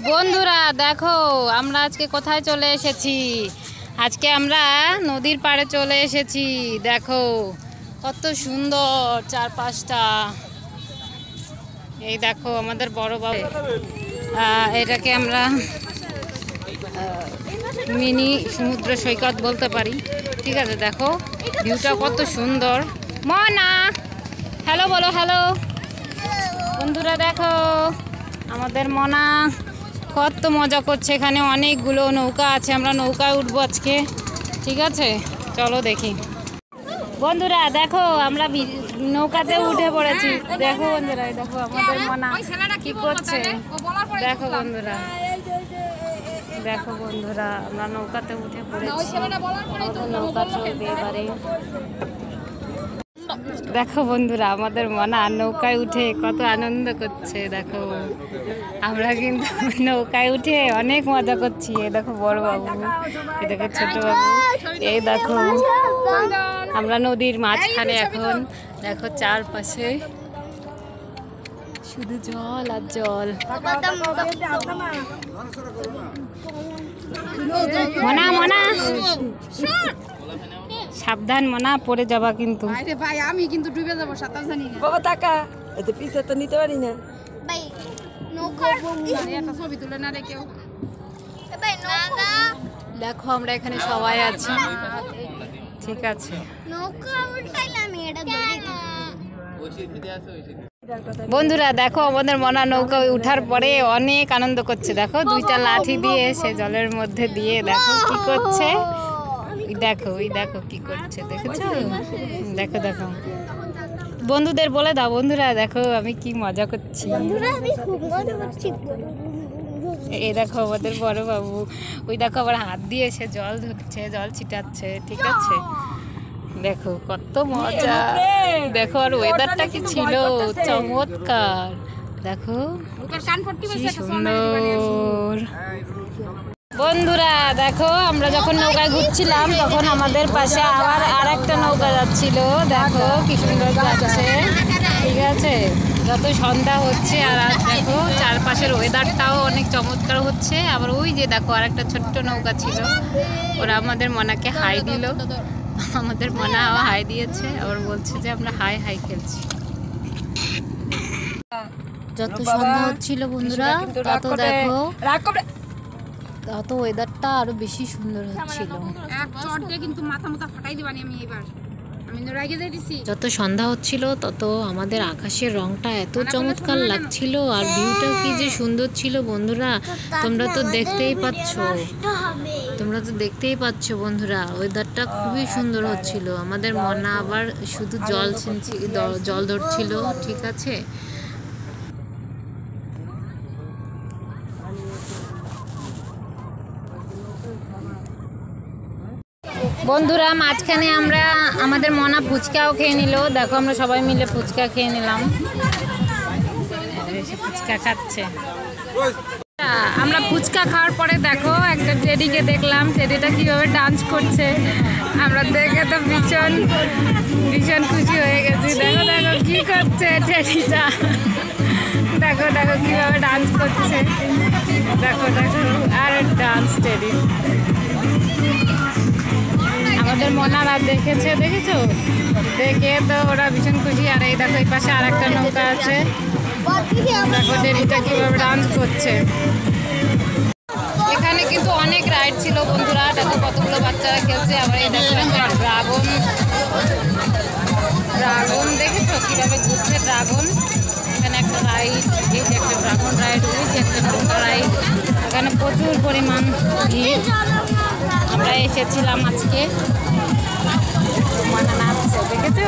বন্ধুরা দেখো আমরা আজকে কোথায় চলে এসেছি। আজকে আমরা নদীর পাড়ে চলে এসেছি। দেখো কত সুন্দর চারপাশটা। এই দেখো আমাদের বড় বাবু, এটাকে আমরা মিনি সমুদ্র সৈকত বলতে পারি। ঠিক আছে, দেখো ভিউটা কত সুন্দর। মনা হ্যালো বলো, হ্যালো বন্ধুরা। দেখো আমাদের মনা কত মজা করছে। এখানে অনেকগুলো নৌকা আছে, আমরা নৌকায় উঠবো আজকে। ঠিক আছে, চলো দেখি। বন্ধুরা দেখো আমরা নৌকাতে উঠে পড়েছি। দেখো বন্ধুরা, দেখো আমাদের মনা কি করছে। দেখো বন্ধুরা, দেখো বন্ধুরা আমরা নৌকাতে উঠে পড়েছি। নৌকা চলবে এবারে। দেখো বন্ধুরা আমাদের মনা নৌকায় উঠে কত আনন্দ করছে। দেখো আমরা কিন্তু নৌকায় উঠে অনেক মজা করছি। এই দেখো বড় বাবু, এই দেখো ছোট বাবু, এই দেখো আমরা নদীর মাঝখানে এখন। দেখো চারপাশে শুধু জল আর জল। মনা মনা সাবধান, মনা পড়ে যাবা কিন্তু। ভাই আমি কিন্তু ডুবে যাবো, সাঁতার জানি না। বাবা টাকা এতে পিছে তো নিতে পারি না ভাই নৌকার একটা ছবি তুলে না রে কেউ। ভাই নৌকা দেখো আমরা এখানে সবাই আছি। ঠিক আছে, নৌকা উল্টাইলাম এটা ধরে। বন্ধুরা দেখো আমাদের মনা নৌকা উঠার পরে অনেক আনন্দ করছে। দেখো দুইটা লাঠি দিয়ে সে জলের মধ্যে দিয়ে দেখো কি করছে। দেখো ওই দেখো কি করছে, দেখেছো? দেখো দেখো বন্ধুদের বলে দাও, বন্ধুরা দেখো আমি কি মজা করছি। এই দেখো আমাদের বড় বাবু, ওই দেখো আবার হাত দিয়ে সে জল ধরছে, জল ছিটাচ্ছে। ঠিক আছে, দেখো কত মজা। দেখো আর ওয়েদারটা কি ছিল চমৎকার। দেখো কি সুন্দর। বন্ধুরা দেখো আমরা যখন নৌকায় ঘুরছিলাম তখন আমাদের পাশে আবার আর একটা নৌকা যাচ্ছিল। দেখো কি সুন্দর যাচ্ছে। ঠিক আছে, যত সন্ধ্যা হচ্ছে আর দেখো চারপাশের ওয়েদারটাও অনেক চমৎকার হচ্ছে। আবার ওই যে দেখো আর একটা ছোট্ট নৌকা ছিল, ওরা আমাদের মনাকে হাই দিল। আমাদের মনা হাই দিয়েছে, আবার বলছে যে আমরা হাই হাই খেলছি। যত সন্ধ্যা হচ্ছিল বন্ধুরা তত দেখো তত ওয়েদারটা আরো বেশি সুন্দর হচ্ছিল। যত সন্ধ্যা হচ্ছিল তত আমাদের আকাশের রংটা এত চমৎকার লাগছিল আর ভিউটা কি যে সুন্দর ছিল বন্ধুরা। তোমরা তো দেখতেই পাচ্ছ বন্ধুরা, ওয়েদারটা খুবই সুন্দর হচ্ছিল। আমাদের মনা আবার শুধু জল ধরছিল। ঠিক আছে, বন্ধুরা মাঝখানে আমরা আমাদের মনা ফুচকাও খেয়ে নিল। দেখো আমরা সবাই মিলে ফুচকা খেয়ে নিলাম। ফুচকা খাচ্ছে। আমরা ফুচকা খাওয়ার পরে দেখো একটা টেডিকে দেখলাম, টেডিটা কিভাবে ডান্স করছে। আমরা দেখে তো ভীষণ ভীষণ খুশি হয়ে গেছি। দেখো দেখো কি করছে টেডিটা। দেখো দেখো কিভাবে ডান্স করছে। দেখো দেখো আর ডান্স টেডি। আমাদের মনারা দেখেছো দেখে তো ওরা ভীষণ খুশি। আর এই দেখো এই পাশে আর একটা নৌকা আছে। দেখো টেডিটা কিভাবে ডান্স করছে। এখানে কিন্তু অনেক রাইড ছিল বন্ধুরা। দেখো কতগুলো বাচ্চারা খেলছে। আবার এই দেখো একটা ড্রাগন দেখেছো কিভাবে ঘুরছে ড্রাগন। এখানে একটা রাইড, এই যে একটা ড্রাগন রাইড, ওই যে একটা নৌকা রাইড। এখানে প্রচুর পরিমাণ ভিড়। আমরা এসেছিলাম আজকে। মনা নাচছে, দেখেছো?